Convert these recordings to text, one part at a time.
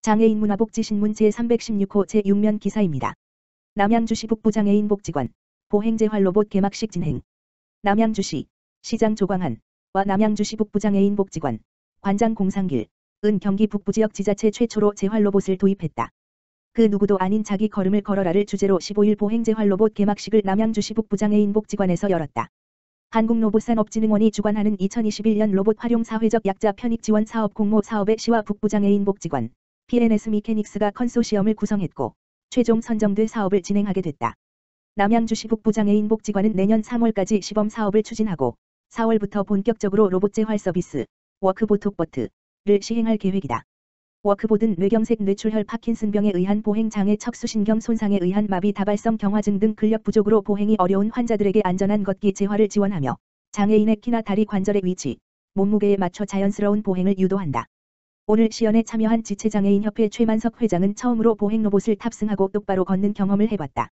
장애인 문화복지신문 제316호 제6면 기사입니다. 남양주시 북부장애인 복지관 보행재활로봇 개막식 진행. 남양주시 시장 조광한와 남양주시 북부장애인 복지관 관장 공상길 은 경기 북부지역 지자체 최초로 재활로봇을 도입했다. 그 누구도 아닌 자기 걸음을 걸어라를 주제로 15일 보행재활로봇 개막식을 남양주시 북부장애인 복지관에서 열었다. 한국로봇산업진흥원이 주관하는 2021년 로봇 활용 사회적 약자 편입 지원 사업 공모 사업의 시와 북부장애인 복지관 PNS 미케닉스가 컨소시엄을 구성했고 최종 선정돼 사업을 진행하게 됐다. 남양주시 북부장애인 복지관은 내년 3월까지 시범 사업을 추진하고 4월부터 본격적으로 로봇 재활 서비스 워크보톡버트를 시행할 계획이다. 워크봇은 뇌경색 뇌출혈 파킨슨병에 의한 보행 장애 척수신경 손상에 의한 마비 다발성 경화증 등 근력 부족으로 보행이 어려운 환자들에게 안전한 걷기 재활을 지원하며 장애인의 키나 다리 관절의 위치, 몸무게에 맞춰 자연스러운 보행을 유도한다. 오늘 시연에 참여한 지체장애인협회 최만석 회장은 처음으로 보행 로봇을 탑승하고 똑바로 걷는 경험을 해봤다.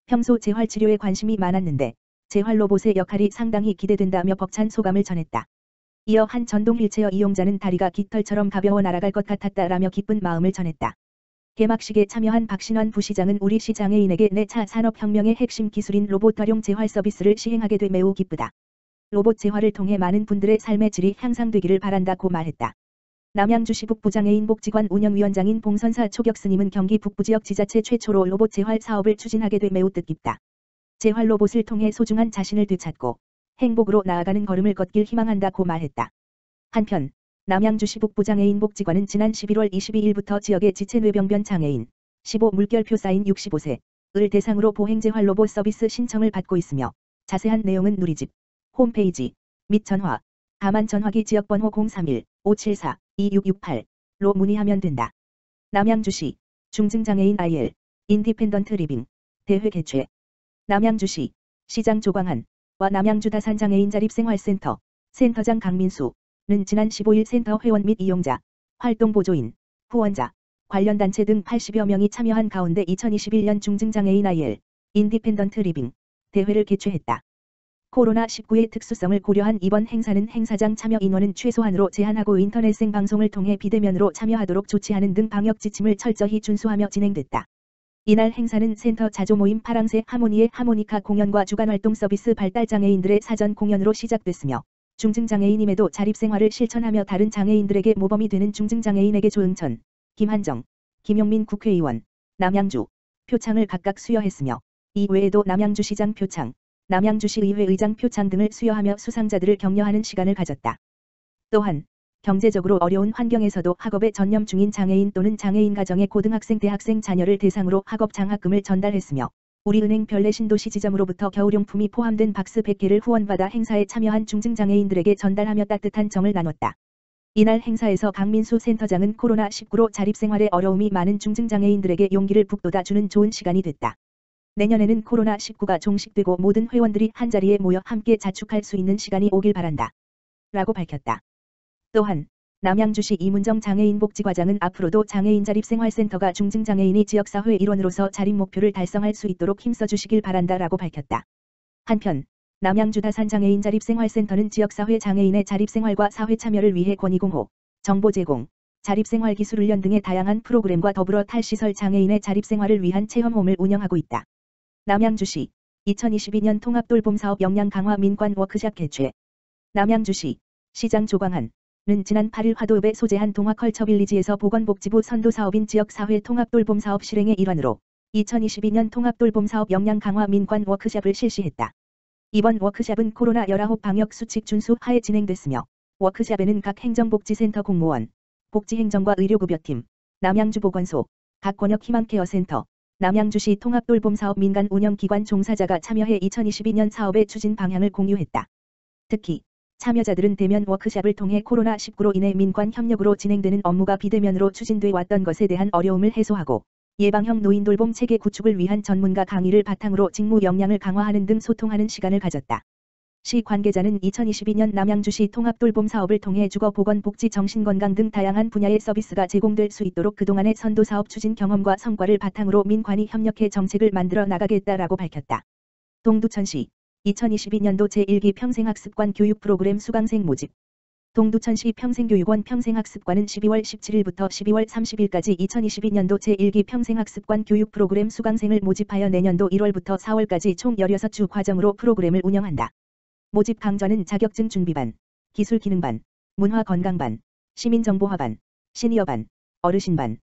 평소 재활치료에 관심이 많았는데 재활 로봇의 역할이 상당히 기대된다며 벅찬 소감을 전했다. 이어 한 전동 휠체어 이용자는 다리가 깃털처럼 가벼워 날아갈 것 같았다라며 기쁜 마음을 전했다. 개막식에 참여한 박신환 부시장은 우리 시 장애인에게 내차 산업혁명의 핵심 기술인 로봇 활용 재활 서비스를 시행하게 돼 매우 기쁘다. 로봇 재활을 통해 많은 분들의 삶의 질이 향상되기를 바란다고 말했다. 남양주시 북부장애인 복지관 운영위원장인 봉선사 초격스님은 경기 북부지역 지자체 최초로 로봇 재활 사업을 추진하게 돼 매우 뜻깊다. 재활 로봇을 통해 소중한 자신을 되찾고 행복으로 나아가는 걸음을 걷길 희망한다고 말했다. 한편 남양주시 북부장애인 복지관은 지난 11월 22일부터 지역의 지체뇌병변 장애인 15 물결표 쌓인 65세를 대상으로 보행재활 로봇 서비스 신청을 받고 있으며 자세한 내용은 누리집 홈페이지 및 전화 다만 전화기 지역번호 031-574-2668로 문의하면 된다. 남양주시 중증장애인 IL 인디펜던트 리빙 대회 개최. 남양주시 시장 조광한와 남양주 다산장애인 자립생활센터 센터장 강민수는 지난 15일 센터 회원 및 이용자, 활동보조인, 후원자, 관련 단체 등 80여 명이 참여한 가운데 2021년 중증장애인 IL 인디펜던트 리빙 대회를 개최했다. 코로나19의 특수성을 고려한 이번 행사는 행사장 참여 인원은 최소한으로 제한하고 인터넷 생방송을 통해 비대면으로 참여하도록 조치하는 등 방역 지침을 철저히 준수하며 진행됐다. 이날 행사는 센터 자조모임 파랑새 하모니의 하모니카 공연과 주간활동 서비스 발달장애인들의 사전 공연으로 시작됐으며 중증장애인임에도 자립생활을 실천하며 다른 장애인들에게 모범이 되는 중증장애인에게 조응천, 김한정, 김용민 국회의원, 남양주 표창을 각각 수여했으며 이 외에도 남양주시장 표창, 남양주시의회 의장 표창 등을 수여하며 수상자들을 격려하는 시간을 가졌다. 또한 경제적으로 어려운 환경에서도 학업에 전념 중인 장애인 또는 장애인 가정의 고등학생 대학생 자녀를 대상으로 학업 장학금을 전달했으며 우리은행 별내 신도시 지점으로부터 겨울용품이 포함된 박스 100개를 후원받아 행사에 참여한 중증장애인들에게 전달하며 따뜻한 정을 나눴다. 이날 행사에서 강민수 센터장은 코로나19로 자립생활에 어려움이 많은 중증장애인들에게 용기를 북돋아주는 좋은 시간이 됐다. 내년에는 코로나19가 종식되고 모든 회원들이 한자리에 모여 함께 자축할 수 있는 시간이 오길 바란다. 라고 밝혔다. 또한 남양주시 이문정 장애인복지과장은 앞으로도 장애인자립생활센터가 중증장애인이 지역사회 일원으로서 자립 목표를 달성할 수 있도록 힘써주시길 바란다라고 밝혔다. 한편 남양주 다산장애인자립생활센터는 지역사회 장애인의 자립생활과 사회참여를 위해 권익공호, 정보 제공, 자립생활기술 훈련 등의 다양한 프로그램과 더불어 탈시설 장애인의 자립생활을 위한 체험홈을 운영하고 있다. 남양주시 2022년 통합돌봄사업 역량 강화 민관 워크샵 개최. 남양주시 시장 조광한은 지난 8일 화도읍에 소재한 동화컬처빌리지에서 보건복지부 선도사업인 지역사회 통합돌봄사업 실행의 일환으로 2022년 통합돌봄사업 역량 강화 민관 워크샵을 실시했다. 이번 워크샵은 코로나19 방역 수칙 준수 하에 진행됐으며 워크샵에는 각 행정복지센터 공무원, 복지행정과 의료급여팀, 남양주보건소, 각 권역희망케어센터, 남양주시 통합돌봄사업 민간 운영기관 종사자가 참여해 2022년 사업의 추진 방향을 공유했다. 특히 참여자들은 대면 워크샵을 통해 코로나19로 인해 민관 협력으로 진행되는 업무가 비대면으로 추진돼 왔던 것에 대한 어려움을 해소하고 예방형 노인돌봄 체계 구축을 위한 전문가 강의를 바탕으로 직무 역량을 강화하는 등 소통하는 시간을 가졌다. 시 관계자는 2022년 남양주시 통합돌봄 사업을 통해 주거 보건 복지 정신건강 등 다양한 분야의 서비스가 제공될 수 있도록 그동안의 선도사업 추진 경험과 성과를 바탕으로 민관이 협력해 정책을 만들어 나가겠다라고 밝혔다. 동두천시 2022년도 제1기 평생학습관 교육 프로그램 수강생 모집 동두천시 평생교육원 평생학습관은 12월 17일부터 12월 30일까지 2022년도 제1기 평생학습관 교육 프로그램 수강생을 모집하여 내년도 1월부터 4월까지 총 16주 과정으로 프로그램을 운영한다. 모집 강좌는 자격증 준비반, 기술기능반, 문화건강반, 시민정보화반, 시니어반, 어르신반의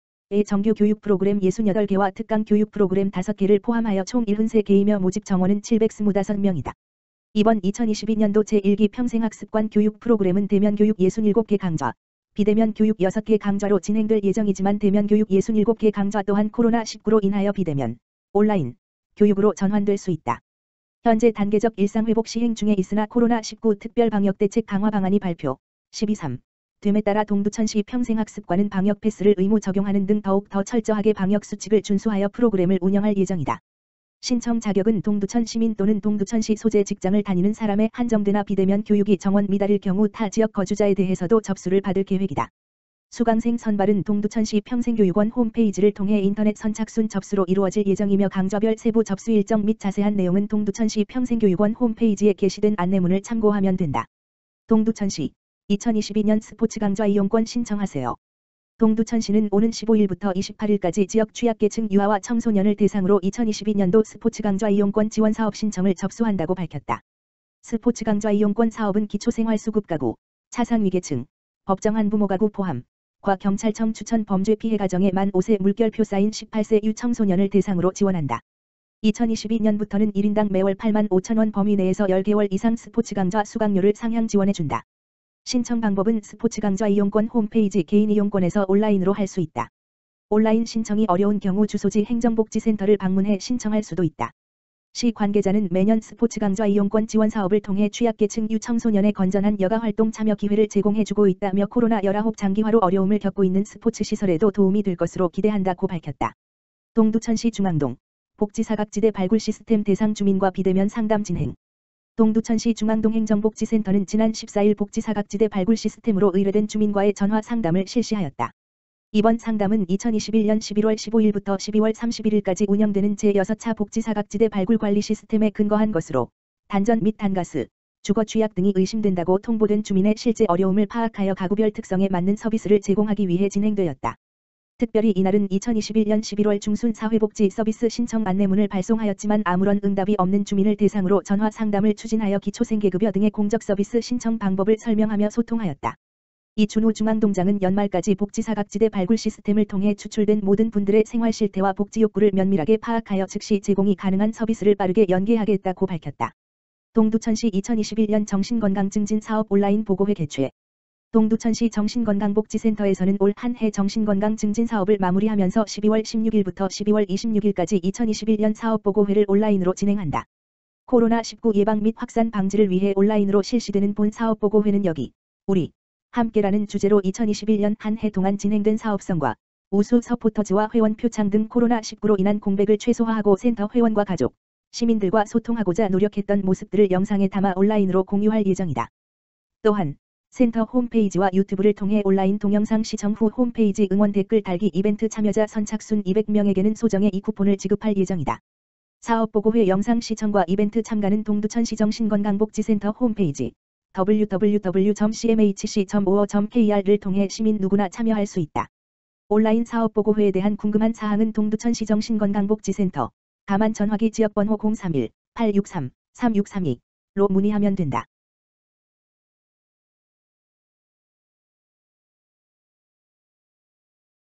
정규 교육 프로그램 68개와 특강 교육 프로그램 5개를 포함하여 총 73개이며 모집 정원은 725명이다. 이번 2022년도 제1기 평생학습관 교육 프로그램은 대면 교육 67개 강좌, 비대면 교육 6개 강좌로 진행될 예정이지만 대면 교육 67개 강좌 또한 코로나19로 인하여 비대면, 온라인, 교육으로 전환될 수 있다. 현재 단계적 일상회복 시행 중에 있으나 코로나19 특별방역대책 강화 방안이 발표, 12.3. 됨에 따라 동두천시 평생학습관은 방역 패스를 의무 적용하는 등 더욱 더 철저하게 방역 수칙을 준수하여 프로그램을 운영할 예정이다. 신청 자격은 동두천 시민 또는 동두천시 소재 직장을 다니는 사람에 한정되나 비대면 교육이 정원 미달일 경우 타 지역 거주자에 대해서도 접수를 받을 계획이다. 수강생 선발은 동두천시 평생교육원 홈페이지를 통해 인터넷 선착순 접수로 이루어질 예정이며 강좌별 세부 접수 일정 및 자세한 내용은 동두천시 평생교육원 홈페이지에 게시된 안내문을 참고하면 된다. 동두천시 2022년 스포츠 강좌 이용권 신청하세요. 동두천시는 오는 15일부터 28일까지 지역 취약계층 유아와 청소년을 대상으로 2022년도 스포츠 강좌 이용권 지원 사업 신청을 접수한다고 밝혔다. 스포츠 강좌 이용권 사업은 기초생활수급 가구, 차상위계층, 법정 한부모 가구 포함, 과 경찰청 추천 범죄 피해 가정에 만 5세 물결표 쌓인 18세 유청소년을 대상으로 지원한다. 2022년부터는 1인당 매월 85,000원 범위 내에서 10개월 이상 스포츠 강좌 수강료를 상향 지원해준다. 신청 방법은 스포츠 강좌 이용권 홈페이지 개인 이용권에서 온라인으로 할 수 있다. 온라인 신청이 어려운 경우 주소지 행정복지센터를 방문해 신청할 수도 있다. 시 관계자는 매년 스포츠 강좌 이용권 지원 사업을 통해 취약계층 유청소년의 건전한 여가활동 참여 기회를 제공해주고 있다며 코로나19 장기화로 어려움을 겪고 있는 스포츠 시설에도 도움이 될 것으로 기대한다고 밝혔다. 동두천시 중앙동 복지사각지대 발굴 시스템 대상 주민과 비대면 상담 진행. 동두천시 중앙동 행정복지센터는 지난 14일 복지사각지대 발굴 시스템으로 의뢰된 주민과의 전화 상담을 실시하였다. 이번 상담은 2021년 11월 15일부터 12월 31일까지 운영되는 제6차 복지사각지대 발굴 관리 시스템에 근거한 것으로 단전 및 단가스, 주거 취약 등이 의심된다고 통보된 주민의 실제 어려움을 파악하여 가구별 특성에 맞는 서비스를 제공하기 위해 진행되었다. 특별히 이날은 2021년 11월 중순 사회복지 서비스 신청 안내문을 발송하였지만 아무런 응답이 없는 주민을 대상으로 전화 상담을 추진하여 기초생계급여 등의 공적 서비스 신청 방법을 설명하며 소통하였다. 이준호 중앙동장은 연말까지 복지사각지대 발굴 시스템을 통해 추출된 모든 분들의 생활 실태와 복지 욕구를 면밀하게 파악하여 즉시 제공이 가능한 서비스를 빠르게 연계하겠다고 밝혔다. 동두천시 2021년 정신건강증진 사업 온라인 보고회 개최. 동두천시 정신건강복지센터에서는 올 한 해 정신건강 증진 사업을 마무리하면서 12월 16일부터 12월 26일까지 2021년 사업보고회를 온라인으로 진행한다. 코로나19 예방 및 확산 방지를 위해 온라인으로 실시되는 본 사업보고회는 여기, 우리, 함께라는 주제로 2021년 한 해 동안 진행된 사업성과 우수 서포터즈와 회원 표창 등 코로나19로 인한 공백을 최소화하고 센터 회원과 가족, 시민들과 소통하고자 노력했던 모습들을 영상에 담아 온라인으로 공유할 예정이다. 또한 센터 홈페이지와 유튜브를 통해 온라인 동영상 시청 후 홈페이지 응원 댓글 달기 이벤트 참여자 선착순 200명에게는 소정의 이 쿠폰을 지급할 예정이다. 사업보고회 영상 시청과 이벤트 참가는 동두천시 정신건강복지센터 홈페이지 www.cmhc.or.kr을 통해 시민 누구나 참여할 수 있다. 온라인 사업보고회에 대한 궁금한 사항은 동두천시 정신건강복지센터, 다만 전화기 지역번호 031-863-3632로 문의하면 된다.